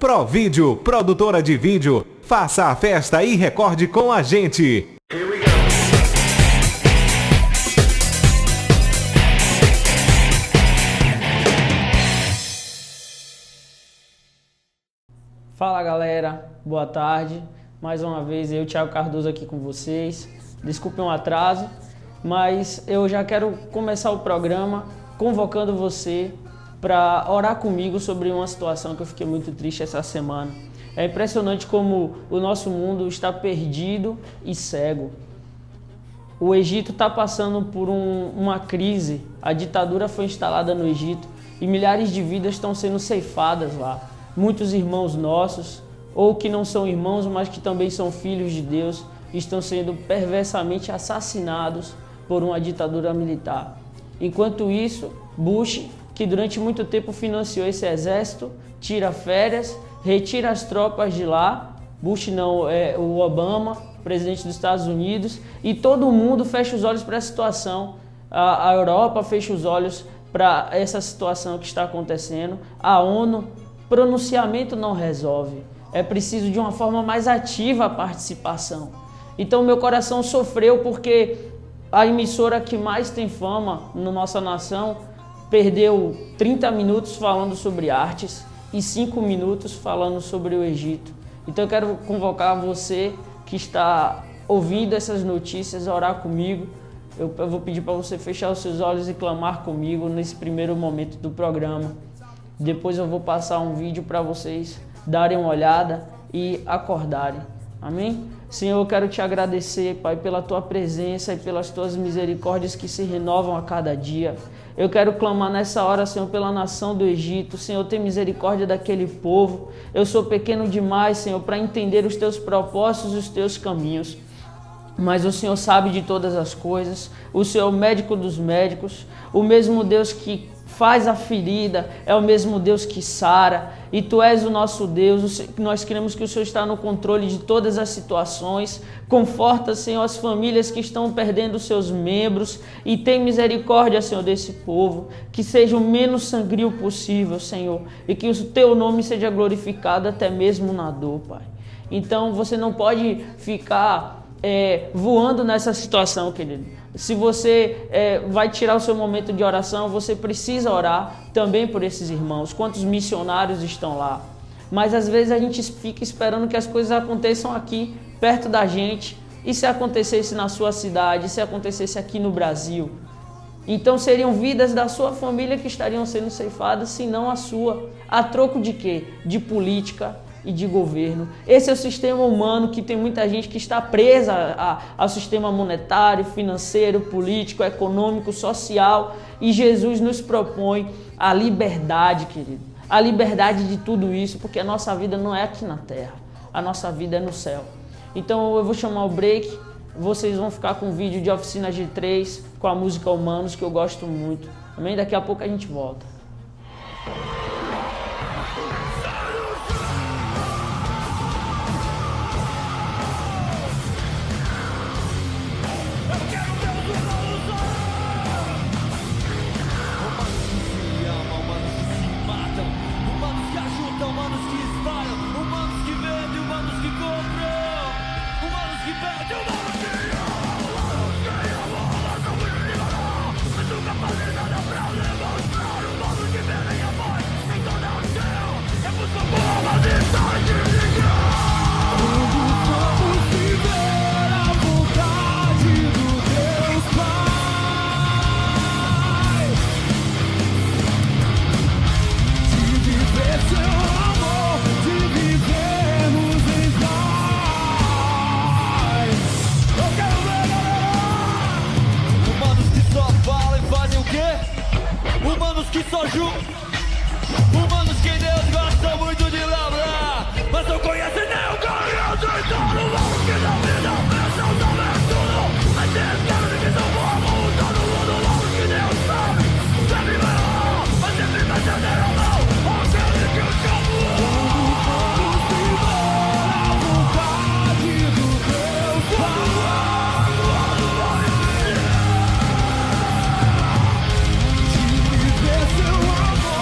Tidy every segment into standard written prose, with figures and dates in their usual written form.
Provídeo, produtora de vídeo. Faça a festa e recorde com a gente. Fala galera, boa tarde. Mais uma vez eu, Thiago Cardoso, aqui com vocês. Desculpem o atraso, mas eu já quero começar o programa convocando você para orar comigo sobre uma situação que eu fiquei muito triste essa semana. É impressionante como o nosso mundo está perdido e cego. O Egito está passando por uma crise. A ditadura foi instalada no Egito e milhares de vidas estão sendo ceifadas lá. Muitos irmãos nossos, ou que não são irmãos, mas que também são filhos de Deus, estão sendo perversamente assassinados por uma ditadura militar. Enquanto isso, Bush, que durante muito tempo financiou esse exército, tira férias, retira as tropas de lá. Bush não, é o Obama, presidente dos Estados Unidos, e todo mundo fecha os olhos para a situação. A Europa fecha os olhos para essa situação que está acontecendo. A ONU, pronunciamento não resolve. É preciso de uma forma mais ativa a participação. Então meu coração sofreu porque a emissora que mais tem fama na nossa nação perdeu 30 minutos falando sobre artes e 5 minutos falando sobre o Egito. Então eu quero convocar você que está ouvindo essas notícias a orar comigo. Eu vou pedir para você fechar os seus olhos e clamar comigo nesse primeiro momento do programa. Depois eu vou passar um vídeo para vocês darem uma olhada e acordarem. Amém? Senhor, eu quero te agradecer, Pai, pela tua presença e pelas tuas misericórdias que se renovam a cada dia. Eu quero clamar nessa hora, Senhor, pela nação do Egito. Senhor, tem misericórdia daquele povo. Eu sou pequeno demais, Senhor, para entender os teus propósitos e os teus caminhos. Mas o Senhor sabe de todas as coisas. O Senhor é o médico dos médicos. O mesmo Deus que faz a ferida, é o mesmo Deus que sara, e Tu és o nosso Deus. Nós queremos que o Senhor está no controle de todas as situações. Conforta, Senhor, as famílias que estão perdendo seus membros, e tem misericórdia, Senhor, desse povo, que seja o menos sangrio possível, Senhor, e que o Teu nome seja glorificado até mesmo na dor, Pai. Então você não pode ficar voando nessa situação, querido. Se você vai tirar o seu momento de oração, você precisa orar também por esses irmãos. Quantos missionários estão lá? Mas às vezes a gente fica esperando que as coisas aconteçam aqui, perto da gente. E se acontecesse na sua cidade, se acontecesse aqui no Brasil? Então seriam vidas da sua família que estariam sendo ceifadas, se não a sua. A troco de quê? De política e de governo. Esse é o sistema humano que tem muita gente que está presa ao sistema monetário, financeiro, político, econômico, social, e Jesus nos propõe a liberdade, querido. A liberdade de tudo isso, porque a nossa vida não é aqui na terra, a nossa vida é no céu. Então eu vou chamar o break, vocês vão ficar com o vídeo de Oficina G3 com a música Humanos, que eu gosto muito. Também daqui a pouco a gente volta. Humanos que só julgam, humanos que Deus gosta muito de lembrar, mas não conhecem nem o caminho de todo mundo que não vida, pensam saber tudo, mas se esquecem que são como todo mundo, logo que Deus sabe, sempre vai lá, mas sempre vai ceder a mão, aquele que o chamou. Seu amor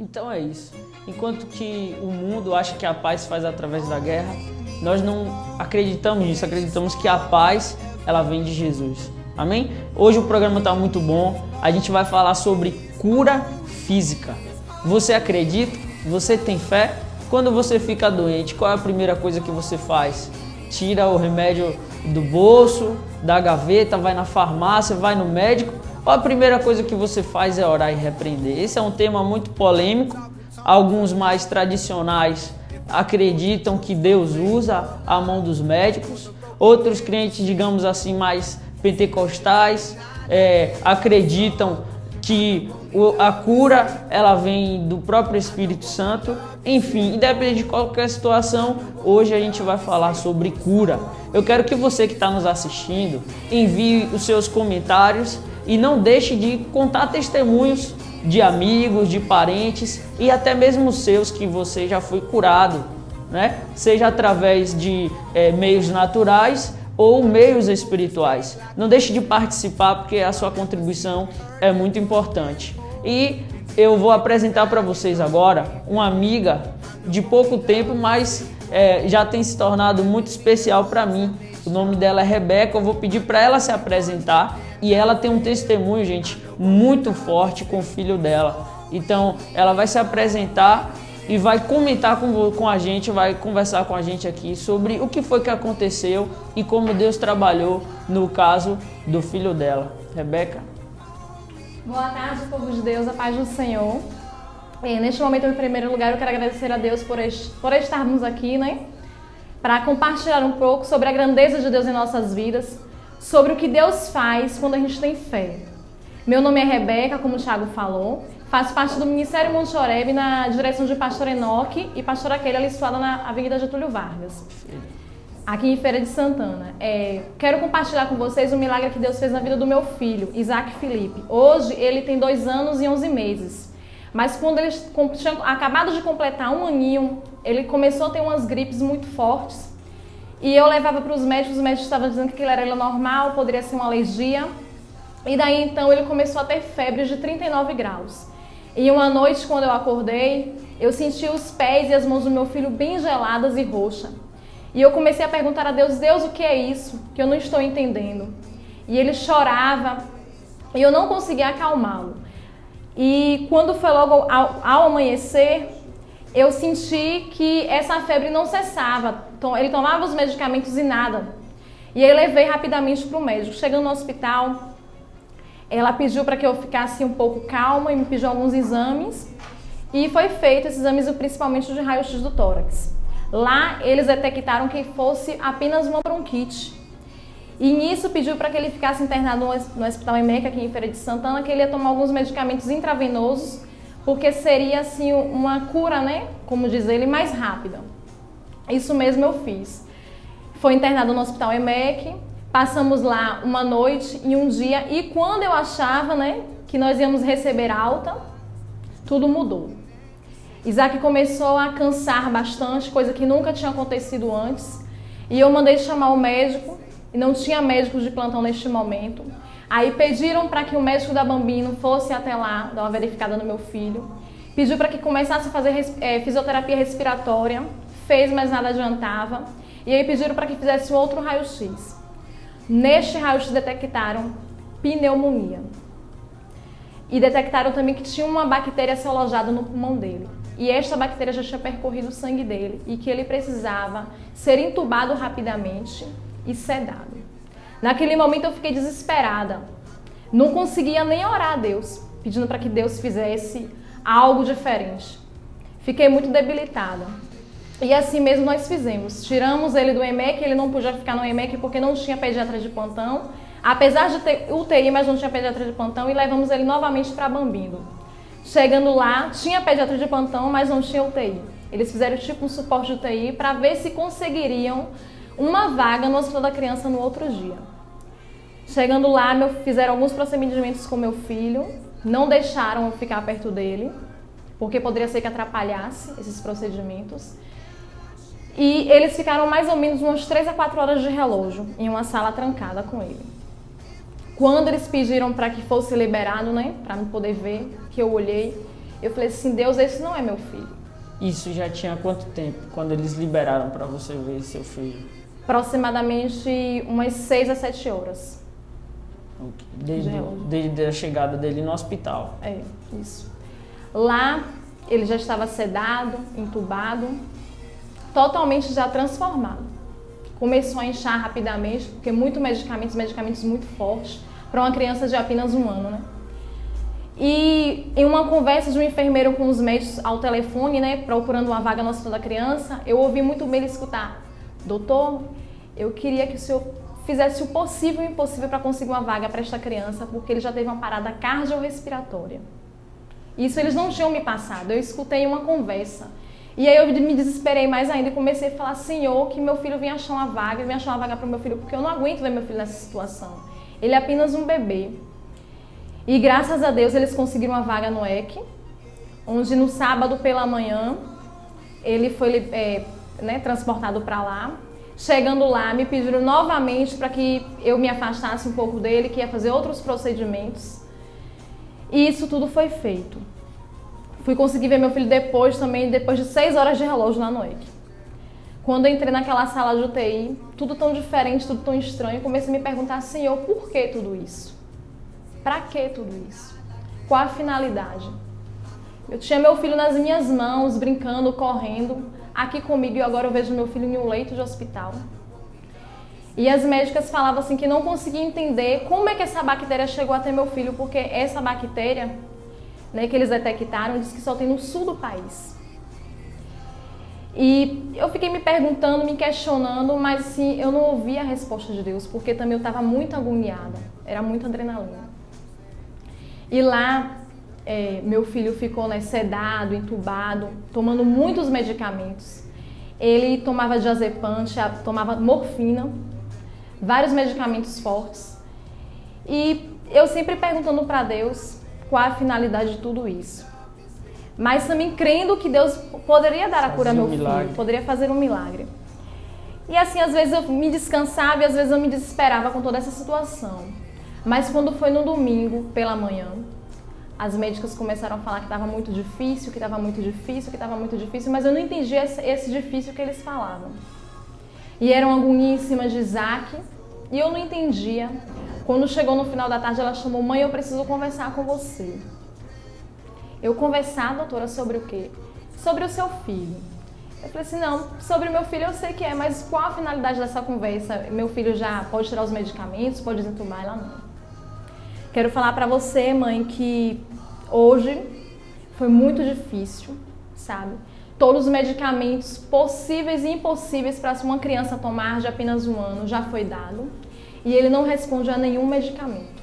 Então é isso. Enquanto que o mundo acha que a paz se faz através da guerra, nós não acreditamos nisso, acreditamos que a paz, ela vem de Jesus. Amém? Hoje o programa está muito bom, a gente vai falar sobre cura física. Você acredita? Você tem fé? Quando você fica doente, qual é a primeira coisa que você faz? Tira o remédio do bolso, da gaveta, vai na farmácia, vai no médico? Ou a primeira coisa que você faz é orar e repreender? Esse é um tema muito polêmico. Alguns mais tradicionais acreditam que Deus usa a mão dos médicos. Outros crentes, digamos assim, mais pentecostais, acreditam que a cura ela vem do próprio Espírito Santo. Enfim, independente de qualquer situação, hoje a gente vai falar sobre cura. Eu quero que você que está nos assistindo envie os seus comentários e não deixe de contar testemunhos de amigos, de parentes e até mesmo seus que você já foi curado, né? Seja através de meios naturais ou meios espirituais. Não deixe de participar porque a sua contribuição é muito importante. E eu vou apresentar para vocês agora uma amiga de pouco tempo, mas já tem se tornado muito especial para mim. O nome dela é Rebeca, eu vou pedir para ela se apresentar e ela tem um testemunho, gente, muito forte com o filho dela. Então, ela vai se apresentar e vai comentar com a gente, vai conversar com a gente aqui sobre o que foi que aconteceu e como Deus trabalhou no caso do filho dela. Rebeca. Boa tarde, povo de Deus, a paz do Senhor. Neste momento, em primeiro lugar, eu quero agradecer a Deus por estarmos aqui, né? Para compartilhar um pouco sobre a grandeza de Deus em nossas vidas, sobre o que Deus faz quando a gente tem fé. Meu nome é Rebeca, como o Thiago falou, faço parte do Ministério Monte Oreb na direção de Pastor Enoque e Pastora Keila, ali situada na Avenida Getúlio Vargas, aqui em Feira de Santana. Quero compartilhar com vocês o milagre que Deus fez na vida do meu filho, Isaac Felipe. Hoje ele tem 2 anos e 11 meses. Mas quando ele tinha acabado de completar 1 aninho, ele começou a ter umas gripes muito fortes. E eu levava para os médicos estavam dizendo que aquilo era normal, poderia ser uma alergia. E daí então ele começou a ter febre de 39 graus. E uma noite, quando eu acordei, eu senti os pés e as mãos do meu filho bem geladas e roxas. E eu comecei a perguntar a Deus, Deus, o que é isso? Que eu não estou entendendo. E ele chorava e eu não conseguia acalmá-lo. E quando foi logo ao amanhecer, eu senti que essa febre não cessava. Ele tomava os medicamentos e nada. E eu levei rapidamente para o médico. Chegando no hospital, ela pediu para que eu ficasse um pouco calma e me pediu alguns exames. E foi feito esses exames, principalmente de raio-x do tórax. Lá, eles detectaram que fosse apenas uma bronquite. E nisso pediu para que ele ficasse internado no Hospital EMEC, aqui em Feira de Santana, que ele ia tomar alguns medicamentos intravenosos, porque seria assim uma cura, né, como diz ele, mais rápida. Isso mesmo eu fiz. Foi internado no Hospital EMEC, Passamos lá uma noite e um dia, e quando eu achava, né, que nós íamos receber alta, tudo mudou. Isaac começou a cansar bastante, coisa que nunca tinha acontecido antes, e eu mandei chamar o médico, e não tinha médico de plantão neste momento. Aí pediram para que o médico da Bambino fosse até lá, dar uma verificada no meu filho, pediu para que começasse a fazer fisioterapia respiratória, fez, mas nada adiantava, e aí pediram para que fizesse outro raio-x. Neste raio-x detectaram pneumonia. E detectaram também que tinha uma bactéria se alojada no pulmão dele. E esta bactéria já tinha percorrido o sangue dele e que ele precisava ser entubado rapidamente e sedado. Naquele momento eu fiquei desesperada. Não conseguia nem orar a Deus, pedindo para que Deus fizesse algo diferente. Fiquei muito debilitada. E assim mesmo nós fizemos. Tiramos ele do EMEC, ele não podia ficar no EMEC porque não tinha pediatra de plantão. Apesar de ter UTI, mas não tinha pediatra de plantão, e levamos ele novamente para Bambino. Chegando lá, tinha pediatra de plantão, mas não tinha UTI. Eles fizeram tipo um suporte de UTI para ver se conseguiriam uma vaga no Hospital da Criança no outro dia. Chegando lá, fizeram alguns procedimentos com meu filho, não deixaram eu ficar perto dele, porque poderia ser que atrapalhasse esses procedimentos. E eles ficaram mais ou menos umas 3 a 4 horas de relógio em uma sala trancada com ele. Quando eles pediram para que fosse liberado, né, para me poder ver, que eu olhei, eu falei assim, Deus, esse não é meu filho. Isso já tinha quanto tempo, quando eles liberaram para você ver seu filho? Aproximadamente umas 6 a 7 horas. Desde a chegada dele no hospital. É, isso. Lá, ele já estava sedado, entubado, totalmente já transformado. Começou a inchar rapidamente, porque medicamentos muito fortes, para uma criança de apenas 1 ano, né? E em uma conversa de um enfermeiro com os médicos ao telefone, né, procurando uma vaga no Hospital da Criança, eu ouvi muito bem ele escutar, doutor, eu queria que o senhor fizesse o possível e o impossível para conseguir uma vaga para esta criança, porque ele já teve uma parada cardiorrespiratória. Isso eles não tinham me passado, eu escutei uma conversa. E aí eu me desesperei mais ainda e comecei a falar, Senhor, que meu filho venha achar uma vaga para o meu filho, porque eu não aguento ver meu filho nessa situação. Ele é apenas um bebê. E graças a Deus eles conseguiram uma vaga no EC, onde no sábado pela manhã ele foi transportado para lá. Chegando lá, me pediram novamente para que eu me afastasse um pouco dele, que ia fazer outros procedimentos. E isso tudo foi feito. Fui conseguir ver meu filho depois de 6 horas de relógio lá no EC. Quando eu entrei naquela sala de UTI, tudo tão diferente, tudo tão estranho, comecei a me perguntar, Senhor, por que tudo isso? Para que tudo isso? Qual a finalidade? Eu tinha meu filho nas minhas mãos, brincando, correndo, aqui comigo, e agora eu vejo meu filho em um leito de hospital. E as médicas falavam assim que não conseguiam entender como é que essa bactéria chegou até meu filho, porque essa bactéria, né, que eles detectaram, diz que só tem no sul do país. E eu fiquei me perguntando, me questionando, mas assim, eu não ouvia a resposta de Deus, porque também eu estava muito agoniada, era muita adrenalina. E lá, meu filho ficou, né, sedado, entubado, tomando muitos medicamentos. Ele tomava diazepam, tomava morfina, vários medicamentos fortes. E eu sempre perguntando para Deus qual a finalidade de tudo isso. Mas também crendo que Deus poderia dar a cura ao meu filho, poderia fazer um milagre. E assim, às vezes eu me descansava e às vezes eu me desesperava com toda essa situação. Mas quando foi no domingo, pela manhã, as médicas começaram a falar que estava muito difícil, mas eu não entendia esse difícil que eles falavam. E era uma agonia em cima de Isaac, e eu não entendia. Quando chegou no final da tarde, ela chamou, mãe, eu preciso conversar com você. Eu conversar, doutora, sobre o quê? Sobre o seu filho. Eu falei assim, não, sobre o meu filho eu sei que é, mas qual a finalidade dessa conversa? Meu filho já pode tirar os medicamentos, pode desentubar, ela não. Quero falar para você, mãe, que hoje foi muito difícil, sabe? Todos os medicamentos possíveis e impossíveis para uma criança tomar de apenas 1 ano já foi dado. E ele não responde a nenhum medicamento.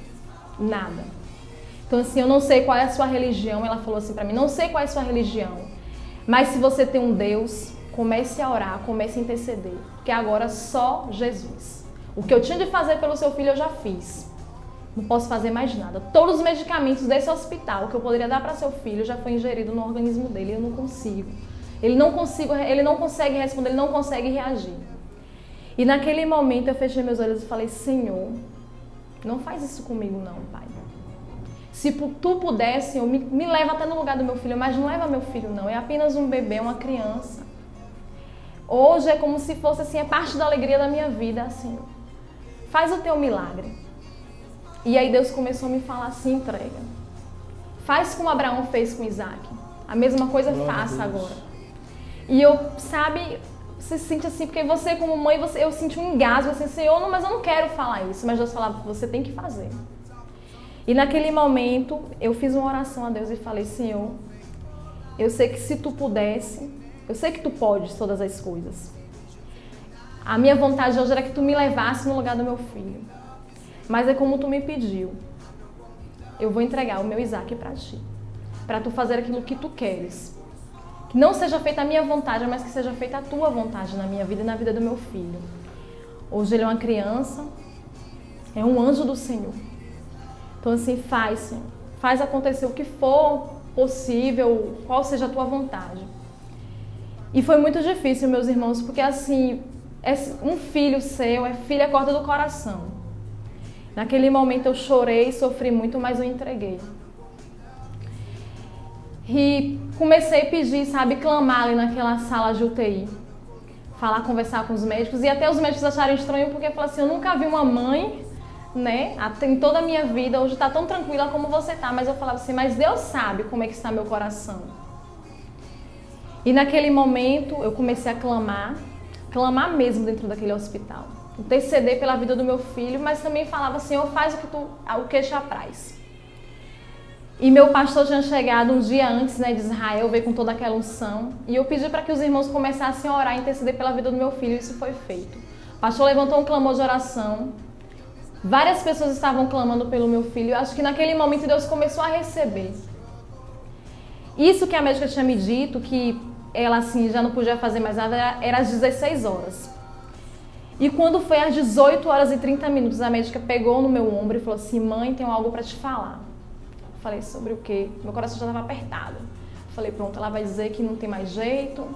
Nada. Então, assim, eu não sei qual é a sua religião. Ela falou assim para mim, não sei qual é a sua religião. Mas se você tem um Deus, comece a orar, comece a interceder. Porque agora só Jesus. O que eu tinha de fazer pelo seu filho eu já fiz. Não posso fazer mais nada. Todos os medicamentos desse hospital que eu poderia dar para seu filho já foi ingerido no organismo dele. Eu não consigo. Ele não consegue responder, ele não consegue reagir. E naquele momento eu fechei meus olhos e falei, Senhor, não faz isso comigo não, Pai. Se tu pudesse, Senhor, me leva até no lugar do meu filho, mas não leva meu filho não, é apenas um bebê, uma criança. Hoje é como se fosse assim, é parte da alegria da minha vida, Senhor. Faz o teu milagre. E aí Deus começou a me falar assim, entrega. Faz como Abraão fez com Isaac. A mesma coisa faça agora. E eu, sabe, você se sente assim, porque você como mãe, eu senti um engasgo, assim, Senhor, mas eu não quero falar isso. Mas Deus falava, você tem que fazer. E naquele momento, eu fiz uma oração a Deus e falei, Senhor, eu sei que se tu pudesse, eu sei que tu podes todas as coisas. A minha vontade hoje era que tu me levasse no lugar do meu filho. Mas é como tu me pediu. Eu vou entregar o meu Isaac para ti. Para tu fazer aquilo que tu queres. Que não seja feita a minha vontade, mas que seja feita a tua vontade na minha vida e na vida do meu filho. Hoje ele é uma criança, é um anjo do Senhor. Então assim, faz, Senhor. Faz acontecer o que for possível, qual seja a tua vontade. E foi muito difícil, meus irmãos, porque assim, um filho seu, filho é corda do coração. Naquele momento eu chorei, sofri muito, mas eu entreguei. E comecei a pedir, sabe, clamar ali naquela sala de UTI. Falar, conversar com os médicos. E até os médicos acharam estranho, porque falaram assim, eu nunca vi uma mãe, né, em toda a minha vida, hoje está tão tranquila como você está. Mas eu falava assim, mas Deus sabe como é que está meu coração. E naquele momento eu comecei a clamar mesmo dentro daquele hospital. Interceder pela vida do meu filho, mas também falava, Senhor, faz o que te apraz. E meu pastor tinha chegado um dia antes, né, de Israel, veio com toda aquela unção. E eu pedi para que os irmãos começassem a orar e interceder pela vida do meu filho, e isso foi feito. O pastor levantou um clamor de oração. Várias pessoas estavam clamando pelo meu filho. Eu acho que naquele momento Deus começou a receber. Isso que a médica tinha me dito, que ela assim já não podia fazer mais nada, era às 16 horas. E quando foi às 18 horas e 30 minutos, a médica pegou no meu ombro e falou assim, mãe, tenho algo para te falar. Eu falei, sobre o quê? Meu coração já estava apertado. Eu falei, pronto, ela vai dizer que não tem mais jeito,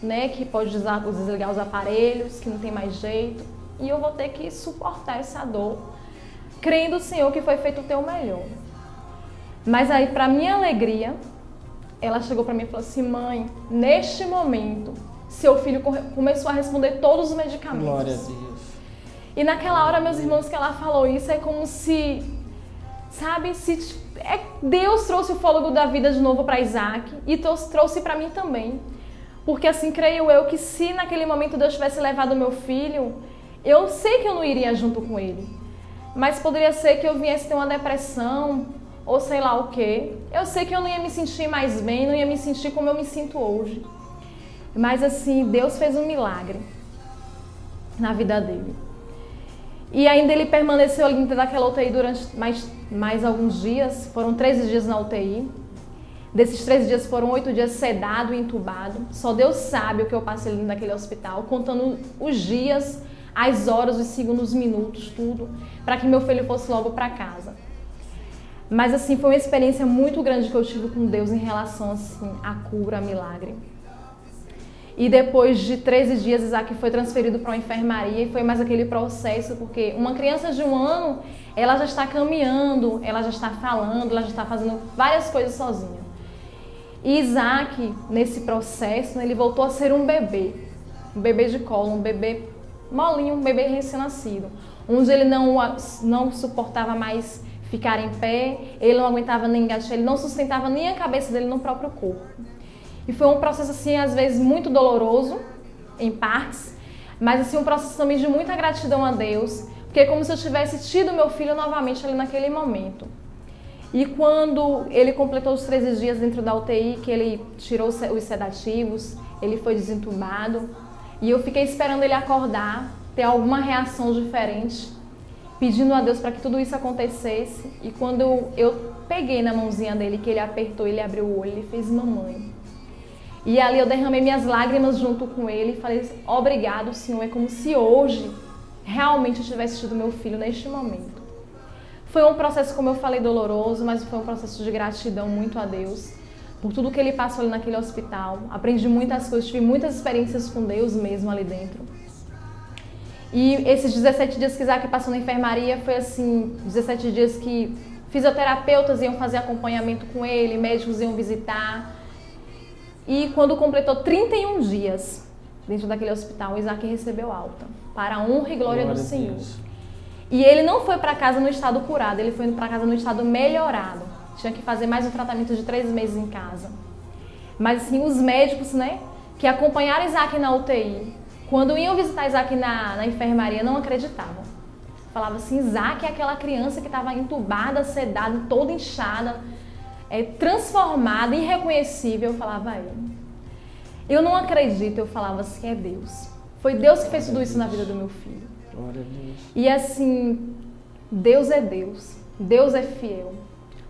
né, que pode desligar os aparelhos, que não tem mais jeito. E eu vou ter que suportar essa dor, crendo, Senhor, que foi feito o teu melhor. Mas aí, para minha alegria, ela chegou para mim e falou assim, mãe, neste momento, seu filho começou a responder todos os medicamentos. Glória a Deus. E naquela hora, meus irmãos, que ela falou isso, é como se, sabe, Deus trouxe o fôlego da vida de novo para Isaac e trouxe para mim também. Porque assim, creio eu que se naquele momento Deus tivesse levado o meu filho, eu sei que eu não iria junto com ele. Mas poderia ser que eu viesse ter uma depressão, ou sei lá o quê. Eu sei que eu não ia me sentir mais bem, não ia me sentir como eu me sinto hoje. Mas assim, Deus fez um milagre na vida dele. E ainda ele permaneceu ali dentro daquela UTI durante mais alguns dias. Foram 13 dias na UTI. Desses 13 dias foram 8 dias sedado e entubado. Só Deus sabe o que eu passei ali naquele hospital, contando os dias, as horas, os segundos, os minutos, tudo, para que meu filho fosse logo para casa. Mas assim, foi uma experiência muito grande que eu tive com Deus em relação assim, à cura, a milagre. E depois de 13 dias, Isaac foi transferido para uma enfermaria e foi mais aquele processo, porque uma criança de 1 ano, ela já está caminhando, ela já está falando, ela já está fazendo várias coisas sozinha. E Isaac, nesse processo, ele voltou a ser um bebê de colo, um bebê molinho, um bebê recém-nascido, onde ele não suportava mais ficar em pé, ele não aguentava nem engaixar, ele não sustentava nem a cabeça dele no próprio corpo. E foi um processo, assim, às vezes muito doloroso, em partes, mas assim, um processo também de muita gratidão a Deus, porque é como se eu tivesse tido meu filho novamente ali naquele momento. E quando ele completou os 13 dias dentro da UTI, que ele tirou os sedativos, ele foi desentubado, e eu fiquei esperando ele acordar, ter alguma reação diferente, pedindo a Deus para que tudo isso acontecesse. E quando eu peguei na mãozinha dele, que ele apertou, ele abriu o olho, ele fez mamãe. E ali eu derramei minhas lágrimas junto com ele e falei, obrigado, Senhor. É como se hoje realmente tivesse tido meu filho neste momento. Foi um processo, como eu falei, doloroso, mas foi um processo de gratidão muito a Deus por tudo que ele passou ali naquele hospital. Aprendi muitas coisas, tive muitas experiências com Deus mesmo ali dentro. E esses 17 dias que Isaac passou na enfermaria foi assim, 17 dias que fisioterapeutas iam fazer acompanhamento com ele, médicos iam visitar. E quando completou 31 dias dentro daquele hospital, Isaac recebeu alta, para a honra e glória do Senhor. E ele não foi para casa no estado curado, ele foi para casa no estado melhorado. Tinha que fazer mais um tratamento de 3 meses em casa. Mas assim, os médicos, né, que acompanharam Isaac na UTI, quando iam visitar Isaac na enfermaria, não acreditavam. Falavam assim, Isaac é aquela criança que estava entubada, sedada, toda inchada, transformada, irreconhecível. Eu falava, eu não acredito. Eu falava assim, é Deus. Foi Deus que fez tudo isso na vida do meu filho. Glória a Deus. E assim, Deus é Deus. Deus é fiel.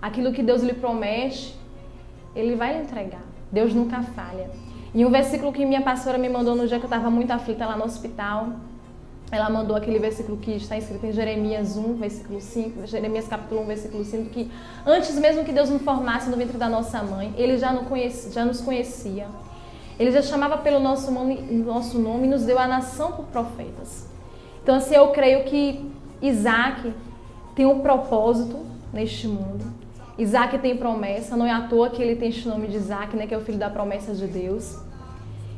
Aquilo que Deus lhe promete, Ele vai lhe entregar. Deus nunca falha. E um versículo que minha pastora me mandou no dia que eu estava muito aflita lá no hospital, ela mandou aquele versículo que está escrito em Jeremias 1, versículo 5, Jeremias capítulo 1, versículo 5, que antes mesmo que Deus nos formasse no ventre da nossa mãe, Ele já nos conhecia. Ele já chamava pelo nosso nome e nos deu a nação por profetas. Então assim, eu creio que Isaac tem um propósito neste mundo. Isaac tem promessa, não é à toa que ele tem este nome de Isaac, né, que é o filho da promessa de Deus.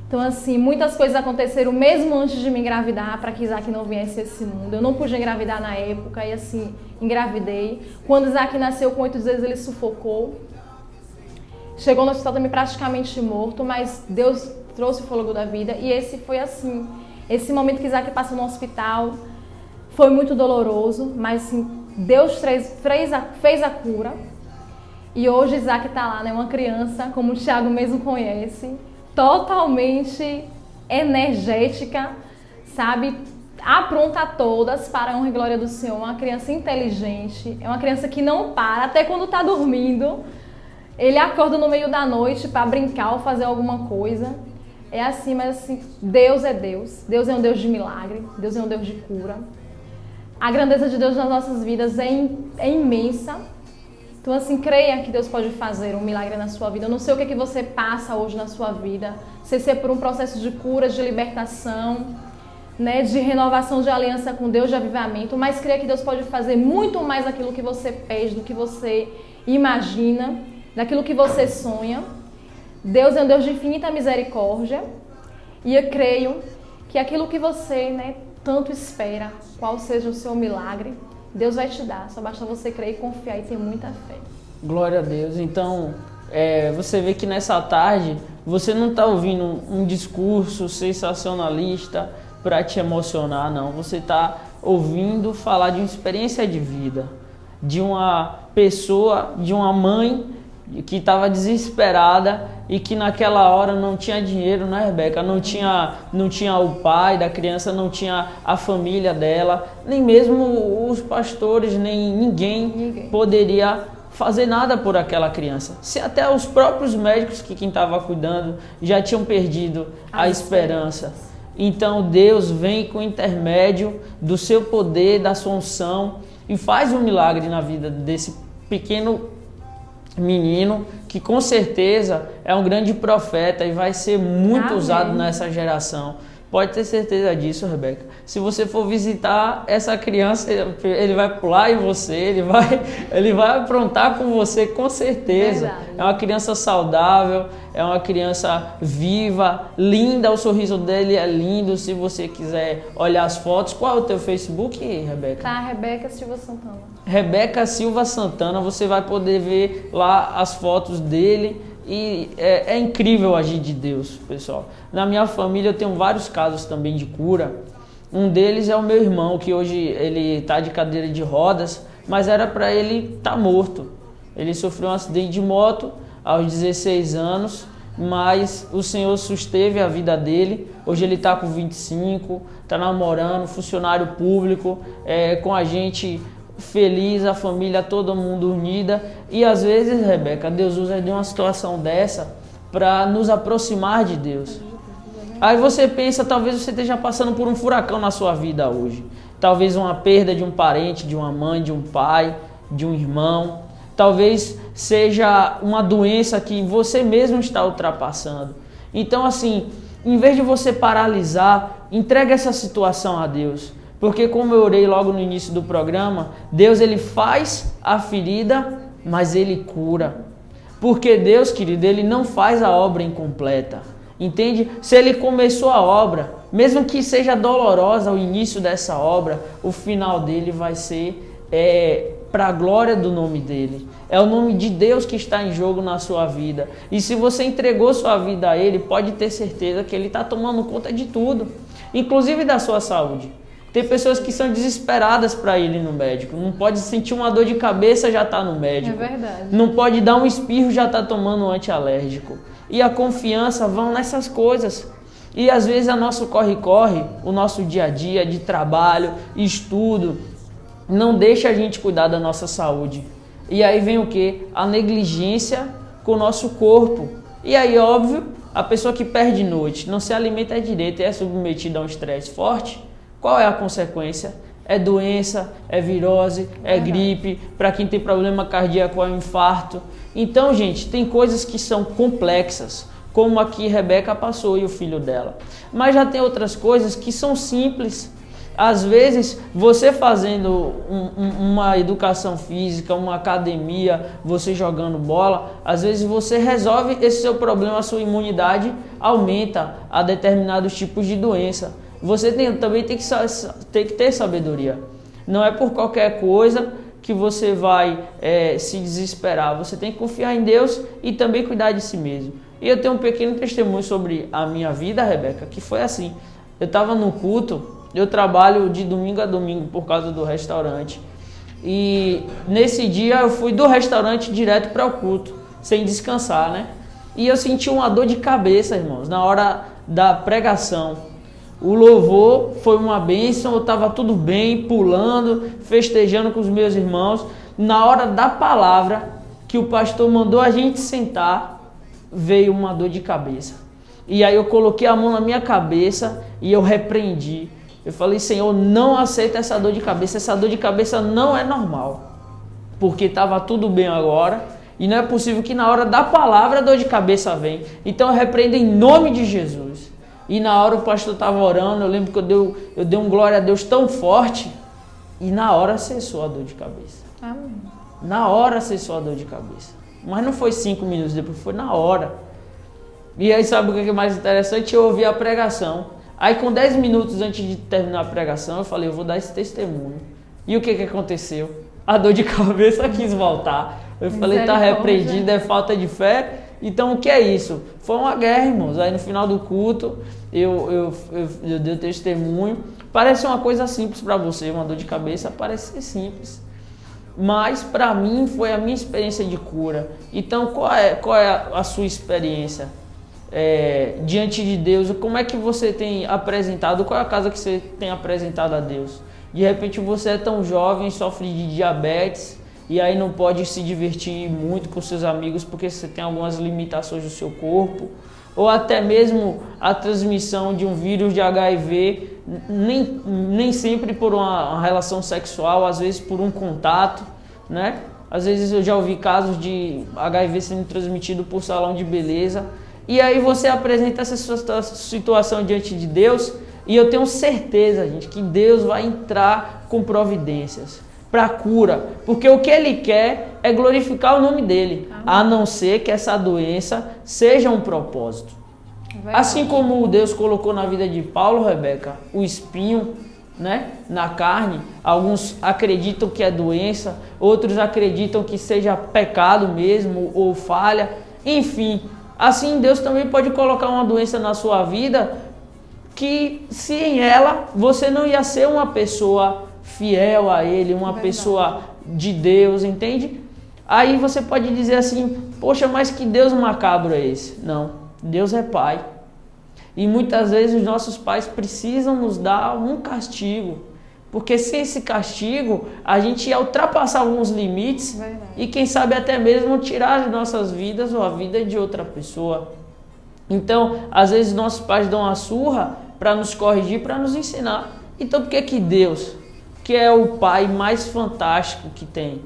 Então assim, muitas coisas aconteceram mesmo antes de me engravidar para que Isaac não viesse a esse mundo. Eu não pude engravidar na época e assim, engravidei. Quando Isaac nasceu com 8 dias ele sufocou. Chegou no hospital também praticamente morto, mas Deus trouxe o fôlego da vida e esse foi assim. Esse momento que Isaac passou no hospital foi muito doloroso, mas assim, Deus fez a cura. E hoje Isaac está lá, né? Uma criança, como o Thiago mesmo conhece, totalmente energética, sabe? Apronta a todas para a honra e glória do Senhor. Uma criança inteligente, é uma criança que não para, até quando está dormindo. Ele acorda no meio da noite para brincar ou fazer alguma coisa. É assim, mas assim, Deus é Deus. Deus é um Deus de milagre, Deus é um Deus de cura. A grandeza de Deus nas nossas vidas é imensa. Então assim, creia que Deus pode fazer um milagre na sua vida. Eu não sei o que você passa hoje na sua vida. Se é por um processo de cura, de libertação, né, de renovação de aliança com Deus, de avivamento. Mas creia que Deus pode fazer muito mais daquilo que você pede, do que você imagina, daquilo que você sonha. Deus é um Deus de infinita misericórdia. E eu creio que aquilo que você, né, tanto espera, qual seja o seu milagre, Deus vai te dar, só basta você crer e confiar e ter muita fé. Glória a Deus. Então, você vê que nessa tarde, você não está ouvindo um discurso sensacionalista para te emocionar, não. Você está ouvindo falar de uma experiência de vida, de uma pessoa, de uma mãe que estava desesperada e que naquela hora não tinha dinheiro, né, Rebeca? Não tinha o pai da criança, não tinha a família dela, nem mesmo os pastores, nem ninguém poderia fazer nada por aquela criança. Se até os próprios médicos quem estava cuidando já tinham perdido a esperança. Então Deus vem com o intermédio do seu poder, da sua unção e faz um milagre na vida desse pequeno menino, que com certeza é um grande profeta e vai ser muito usado nessa geração. Pode ter certeza disso, Rebeca. Se você for visitar essa criança, ele vai pular em você, ele vai aprontar com você, com certeza. Verdade. É uma criança saudável, é uma criança viva, linda, o sorriso dele é lindo. Se você quiser olhar as fotos, qual é o teu Facebook, Rebeca? Tá, Rebeca Silva Santana. Rebeca Silva Santana, você vai poder ver lá as fotos dele. E é incrível o agir de Deus, pessoal. Na minha família eu tenho vários casos também de cura. Um deles é o meu irmão, que hoje ele está de cadeira de rodas, mas era para ele estar morto. Ele sofreu um acidente de moto aos 16 anos, mas o Senhor susteve a vida dele. Hoje ele está com 25, está namorando, funcionário público, com a gente feliz, a família, todo mundo unida. E às vezes, Rebeca, Deus usa de uma situação dessa para nos aproximar de Deus. Aí você pensa, talvez você esteja passando por um furacão na sua vida hoje. Talvez uma perda de um parente, de uma mãe, de um pai, de um irmão. Talvez seja uma doença que você mesmo está ultrapassando. Então, assim, em vez de você paralisar, entregue essa situação a Deus. Porque como eu orei logo no início do programa, Deus ele faz a ferida, mas ele cura. Porque Deus, querido, ele não faz a obra incompleta. Entende? Se ele começou a obra, mesmo que seja dolorosa o início dessa obra, o final dele vai ser para a glória do nome dele. É o nome de Deus que está em jogo na sua vida. E se você entregou sua vida a ele, pode ter certeza que ele está tomando conta de tudo, inclusive da sua saúde. Tem pessoas que são desesperadas para ir no médico. Não pode sentir uma dor de cabeça, já está no médico. É verdade. Não pode dar um espirro, já está tomando um antialérgico. E a confiança vão nessas coisas. E às vezes a nosso corre-corre, o nosso dia a dia de trabalho, estudo, não deixa a gente cuidar da nossa saúde. E aí vem o quê? A negligência com o nosso corpo. E aí, óbvio, a pessoa que perde noite, não se alimenta direito e é submetida a um estresse forte, qual é a consequência? É doença, é virose, é gripe, para quem tem problema cardíaco é um infarto. Então, gente, tem coisas que são complexas, como aqui Rebeca passou e o filho dela. Mas já tem outras coisas que são simples. Às vezes, você fazendo uma educação física, uma academia, você jogando bola, às vezes você resolve esse seu problema, a sua imunidade aumenta a determinados tipos de doença. Você também tem que ter sabedoria. Não é por qualquer coisa que você vai se desesperar. Você tem que confiar em Deus e também cuidar de si mesmo. E eu tenho um pequeno testemunho sobre a minha vida, Rebeca, que foi assim. Eu estava no culto, eu trabalho de domingo a domingo por causa do restaurante. E nesse dia eu fui do restaurante direto para o culto, sem descansar, né? E eu senti uma dor de cabeça, irmãos, na hora da pregação. O louvor foi uma bênção, eu estava tudo bem, pulando, festejando com os meus irmãos. Na hora da palavra que o pastor mandou a gente sentar, veio uma dor de cabeça. E aí eu coloquei a mão na minha cabeça e eu repreendi. Eu falei, Senhor, não aceita essa dor de cabeça não é normal. Porque estava tudo bem agora e não é possível que na hora da palavra a dor de cabeça venha. Então eu repreendo em nome de Jesus. E na hora o pastor estava orando, eu lembro que eu dei um glória a Deus tão forte e na hora cessou a dor de cabeça. Amém. Na hora cessou a dor de cabeça. Mas não foi 5 minutos depois, foi na hora. E aí sabe o que é mais interessante? Eu ouvi a pregação. Aí com 10 minutos antes de terminar a pregação, eu falei, eu vou dar esse testemunho. E o que aconteceu? A dor de cabeça quis voltar. Eu falei, tá repreendido, é falta de fé. Então o que é isso? Foi uma guerra, irmãos. Aí no final do culto, eu dei o testemunho. Parece uma coisa simples para você, uma dor de cabeça parece ser simples. Mas para mim foi a minha experiência de cura. Então qual é a sua experiência? Diante de Deus, como é que você tem apresentado, qual é a casa que você tem apresentado a Deus? De repente você é tão jovem, sofre de diabetes e aí não pode se divertir muito com seus amigos porque você tem algumas limitações do seu corpo, ou até mesmo a transmissão de um vírus de HIV, nem sempre por uma relação sexual, às vezes por um contato, né? Às vezes eu já ouvi casos de HIV sendo transmitido por salão de beleza. E aí você apresenta essa situação diante de Deus e eu tenho certeza, gente, que Deus vai entrar com providências para cura, porque o que Ele quer é glorificar o nome dele, a não ser que essa doença seja um propósito. Assim como Deus colocou na vida de Paulo, Rebeca, o espinho, né, na carne, alguns acreditam que é doença, outros acreditam que seja pecado mesmo ou falha, enfim. Assim, Deus também pode colocar uma doença na sua vida que, se em ela, você não ia ser uma pessoa fiel a Ele, uma pessoa de Deus, entende? Aí você pode dizer assim, poxa, mas que Deus macabro é esse? Não, Deus é Pai. E muitas vezes os nossos pais precisam nos dar um castigo, porque sem esse castigo, a gente ia ultrapassar alguns limites e quem sabe até mesmo tirar as nossas vidas ou a vida de outra pessoa. Então, às vezes nossos pais dão uma surra para nos corrigir, para nos ensinar. Então, por que Deus, que é o pai mais fantástico que tem,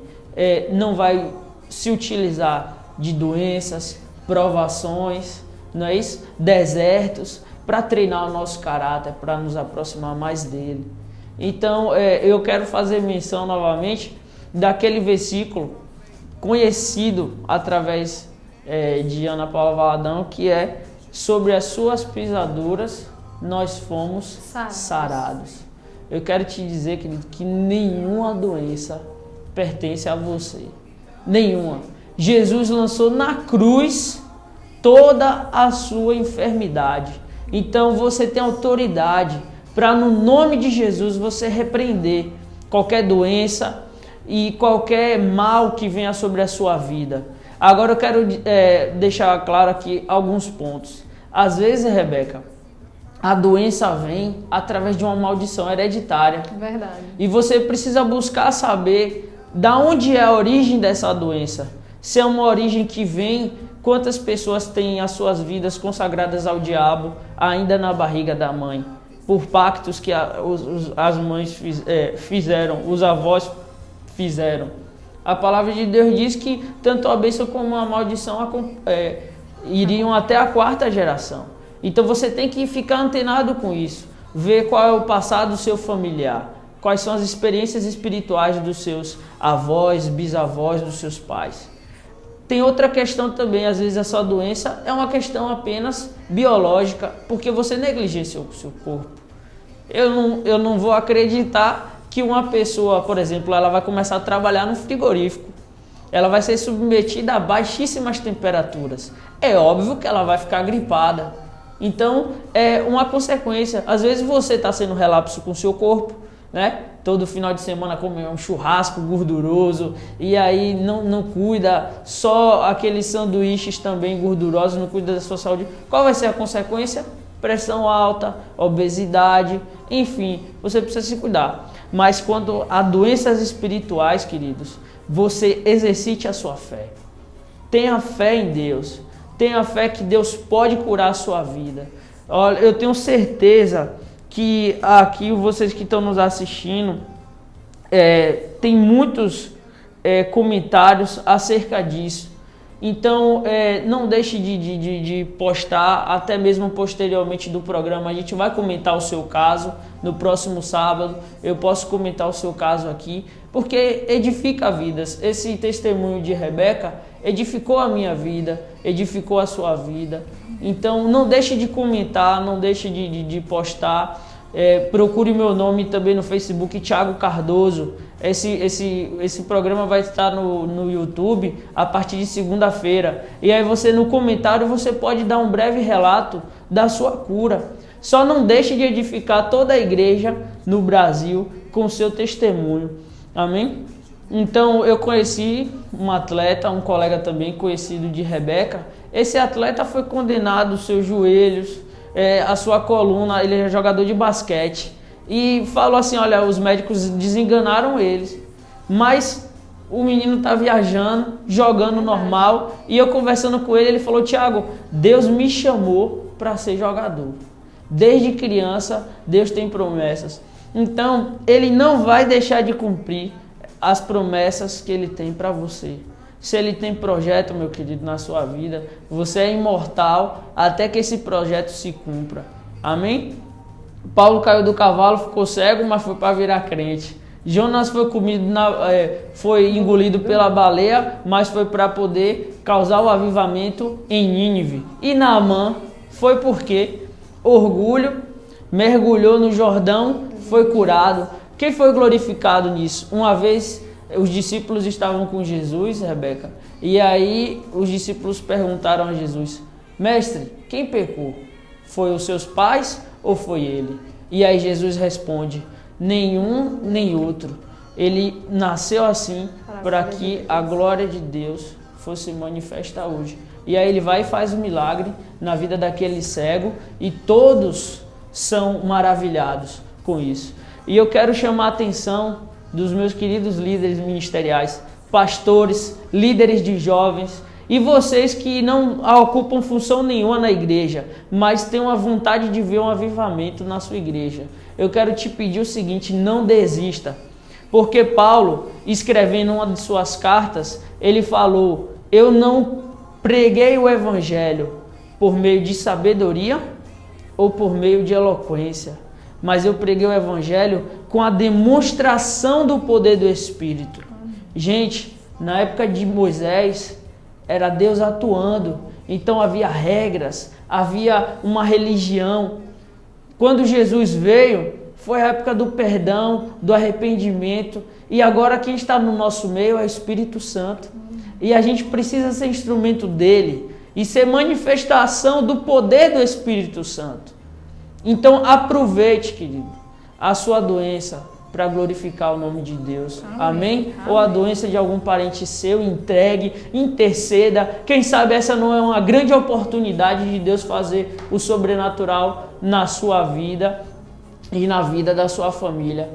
não vai se utilizar de doenças, provações, não é isso? Desertos, para treinar o nosso caráter, para nos aproximar mais dele? Então, eu quero fazer menção novamente daquele versículo conhecido através de Ana Paula Valadão, que é: sobre as suas pisaduras nós fomos sarados. Eu quero te dizer, querido, que nenhuma doença pertence a você. Nenhuma. Jesus lançou na cruz toda a sua enfermidade. Então você tem autoridade para, no nome de Jesus, você repreender qualquer doença e qualquer mal que venha sobre a sua vida. Agora eu quero deixar claro aqui alguns pontos. Às vezes, Rebeca, a doença vem através de uma maldição hereditária. Verdade. E você precisa buscar saber da onde é a origem dessa doença. Se é uma origem que vem, quantas pessoas têm as suas vidas consagradas ao diabo ainda na barriga da mãe, por pactos que as mães fizeram, os avós fizeram. A palavra de Deus diz que tanto a bênção como a maldição iriam até a 4ª geração. Então você tem que ficar antenado com isso, ver qual é o passado do seu familiar, quais são as experiências espirituais dos seus avós, bisavós, dos seus pais. Tem outra questão também, às vezes essa doença é uma questão apenas biológica, porque você negligenciou o seu corpo. Eu não vou acreditar que uma pessoa, por exemplo, ela vai começar a trabalhar no frigorífico. Ela vai ser submetida a baixíssimas temperaturas. É óbvio que ela vai ficar gripada. Então, é uma consequência. Às vezes você está sendo relapso com o seu corpo, né? Todo final de semana come um churrasco gorduroso e aí não cuida, só aqueles sanduíches também gordurosos, não cuida da sua saúde. Qual vai ser a consequência? Pressão alta, obesidade, enfim, você precisa se cuidar. Mas quando há doenças espirituais, queridos, você exercite a sua fé. Tenha fé em Deus. Tenha fé que Deus pode curar a sua vida. Olha, eu tenho certeza que aqui vocês que estão nos assistindo, tem muitos comentários acerca disso. Então, não deixe de postar, até mesmo posteriormente do programa. A gente vai comentar o seu caso no próximo sábado. Eu posso comentar o seu caso aqui, porque edifica vidas. Esse testemunho de Rebeca edificou a minha vida, edificou a sua vida. Então, não deixe de comentar, não deixe de postar. Procure meu nome também no Facebook, Thiago Cardoso. Esse programa vai estar no YouTube a partir de segunda-feira. E aí você, no comentário, você pode dar um breve relato da sua cura. Só não deixe de edificar toda a igreja no Brasil com o seu testemunho. Amém? Então, eu conheci um atleta, um colega também conhecido de Rebeca. Esse atleta foi condenado, os seus joelhos, a sua coluna, ele é jogador de basquete. E falou assim, olha, os médicos desenganaram eles, mas o menino tá viajando, jogando normal. E eu conversando com ele, ele falou, Thiago, Deus me chamou para ser jogador. Desde criança, Deus tem promessas. Então, ele não vai deixar de cumprir as promessas que ele tem para você. Se ele tem projeto, meu querido, na sua vida, você é imortal até que esse projeto se cumpra. Amém? Paulo caiu do cavalo, ficou cego, mas foi para virar crente. Jonas foi engolido pela baleia, mas foi para poder causar o avivamento em Nínive. E Naamã foi porque orgulho, mergulhou no Jordão, foi curado. Quem foi glorificado nisso? Uma vez os discípulos estavam com Jesus, Rebeca, e aí os discípulos perguntaram a Jesus, mestre, quem pecou? Foi os seus pais ou foi ele? E aí Jesus responde, nenhum nem outro. Ele nasceu assim para que a glória de Deus fosse manifesta hoje. E aí ele vai e faz um milagre na vida daquele cego e todos são maravilhados com isso. E eu quero chamar a atenção dos meus queridos líderes ministeriais, pastores, líderes de jovens. E vocês que não ocupam função nenhuma na igreja, mas têm uma vontade de ver um avivamento na sua igreja, eu quero te pedir o seguinte: não desista. Porque Paulo, escrevendo uma de suas cartas, ele falou: eu não preguei o evangelho por meio de sabedoria ou por meio de eloquência, mas eu preguei o evangelho com a demonstração do poder do Espírito. Gente, na época de Moisés, era Deus atuando, então havia regras, havia uma religião. Quando Jesus veio, foi a época do perdão, do arrependimento, e agora quem está no nosso meio é o Espírito Santo. E a gente precisa ser instrumento dele e ser manifestação do poder do Espírito Santo. Então aproveite, querido, a sua doença para glorificar o nome de Deus. Amém? Ou a doença de algum parente seu, entregue, interceda. Quem sabe essa não é uma grande oportunidade de Deus fazer o sobrenatural na sua vida e na vida da sua família.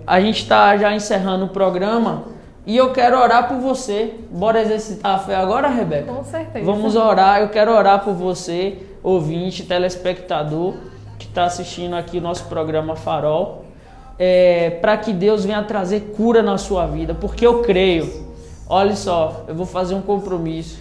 A gente está já encerrando o programa e eu quero orar por você. Bora exercitar a fé agora, Rebeca? Com certeza. Vamos orar. Eu quero orar por você, ouvinte, telespectador, que está assistindo aqui o nosso programa Farol. Para que Deus venha trazer cura na sua vida, porque eu creio. Olha só, eu vou fazer um compromisso.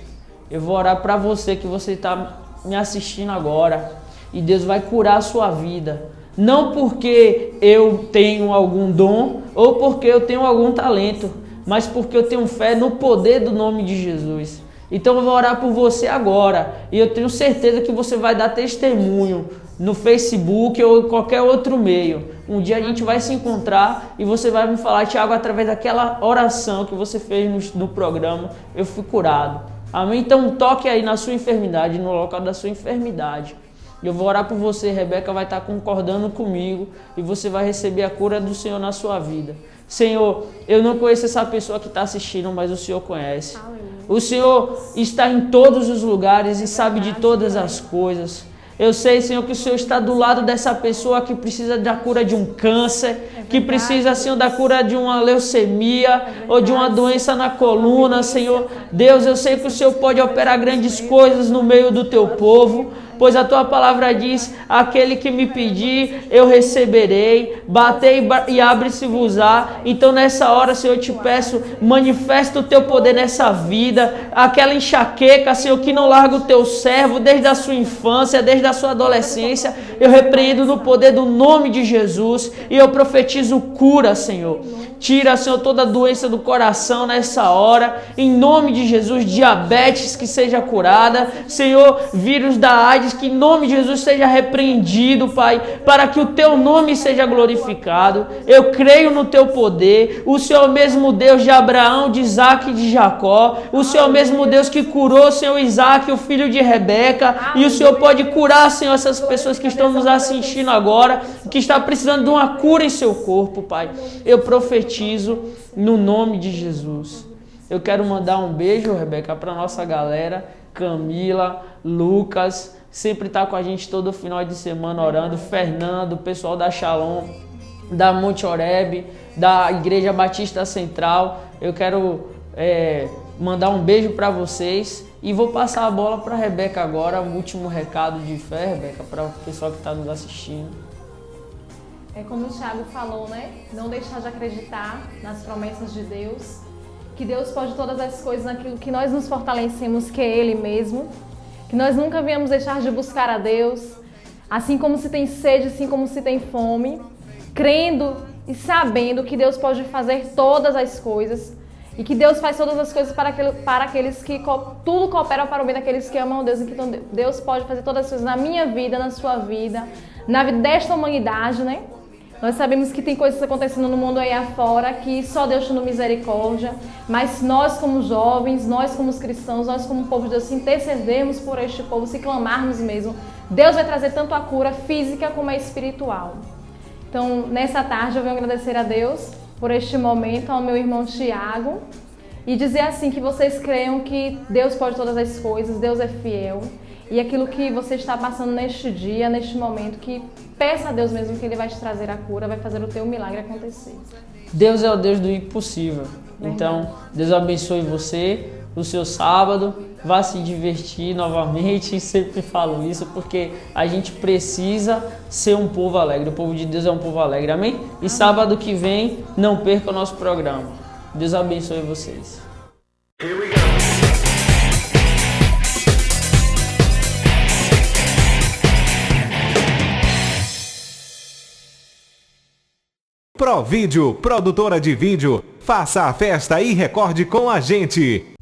Eu vou orar para você que você está me assistindo agora, e Deus vai curar a sua vida. Não porque eu tenho algum dom ou porque eu tenho algum talento, mas porque eu tenho fé no poder do nome de Jesus. Então eu vou orar por você agora, e eu tenho certeza que você vai dar testemunho no Facebook ou em qualquer outro meio. Um dia a gente vai se encontrar e você vai me falar: Thiago, através daquela oração que você fez no programa, eu fui curado. Amém? Então toque aí na sua enfermidade, no local da sua enfermidade. Eu vou orar por você, Rebeca vai estar concordando comigo, e você vai receber a cura do Senhor na sua vida. Senhor, eu não conheço essa pessoa que está assistindo, mas o Senhor conhece. O Senhor está em todos os lugares e sabe de todas as coisas. Eu sei, Senhor, que o Senhor está do lado dessa pessoa que precisa da cura de um câncer, que precisa, Senhor, da cura de uma leucemia ou de uma doença na coluna, Senhor. Deus, eu sei que o Senhor pode operar grandes coisas no meio do teu povo, pois a tua palavra diz: aquele que me pedir, eu receberei, batei e abre-se-vos-á. Então nessa hora, Senhor, eu te peço, manifesta o teu poder nessa vida, aquela enxaqueca, Senhor, que não larga o teu servo desde a sua infância, desde a sua adolescência, eu repreendo no poder do nome de Jesus, e eu profetizo cura, Senhor. Tira, Senhor, toda doença do coração nessa hora, em nome de Jesus. Diabetes que seja curada, Senhor, vírus da AIDS, que em nome de Jesus seja repreendido, Pai, para que o teu nome seja glorificado. Eu creio no teu poder. O Senhor mesmo Deus de Abraão, de Isaac e de Jacó, o Senhor mesmo Deus que curou, Senhor, Isaac, o filho de Rebeca, e o Senhor pode curar, Senhor, essas pessoas que estão nos assistindo agora, que está precisando de uma cura em seu corpo, Pai. Eu profetizo no nome de Jesus. Eu quero mandar um beijo, Rebeca, para nossa galera, Camila, Lucas, sempre está com a gente todo final de semana orando, Fernando, o pessoal da Shalom, da Monte Oreb, da Igreja Batista Central. Eu quero mandar um beijo para vocês e vou passar a bola para a Rebeca agora, o último recado de fé, Rebeca, para o pessoal que está nos assistindo. É como o Thiago falou, né? Não deixar de acreditar nas promessas de Deus, que Deus pode todas as coisas naquilo que nós nos fortalecemos, que é Ele mesmo, que nós nunca viemos deixar de buscar a Deus, assim como se tem sede, assim como se tem fome, crendo e sabendo que Deus pode fazer todas as coisas, e que Deus faz todas as coisas para aqueles que tudo coopera para o bem daqueles que amam a Deus. Então Deus pode fazer todas as coisas na minha vida, na sua vida, na vida desta humanidade, né? Nós sabemos que tem coisas acontecendo no mundo aí afora que só Deus tem misericórdia, mas nós como jovens, nós como cristãos, nós como povo de Deus, se intercedermos por este povo, se clamarmos mesmo, Deus vai trazer tanto a cura física como a espiritual. Então, nessa tarde eu venho agradecer a Deus por este momento, ao meu irmão Thiago, e dizer assim, que vocês creiam que Deus pode todas as coisas, Deus é fiel, e aquilo que você está passando neste dia, neste momento, que peça a Deus mesmo que Ele vai te trazer a cura, vai fazer o teu milagre acontecer. Deus é o Deus do impossível. Verdade. Então, Deus abençoe você, o seu sábado, vá se divertir novamente. Sempre falo isso porque a gente precisa ser um povo alegre. O povo de Deus é um povo alegre, amém? E sábado que vem, não perca o nosso programa. Deus abençoe vocês. Provídeo, produtora de vídeo, faça a festa e recorde com a gente.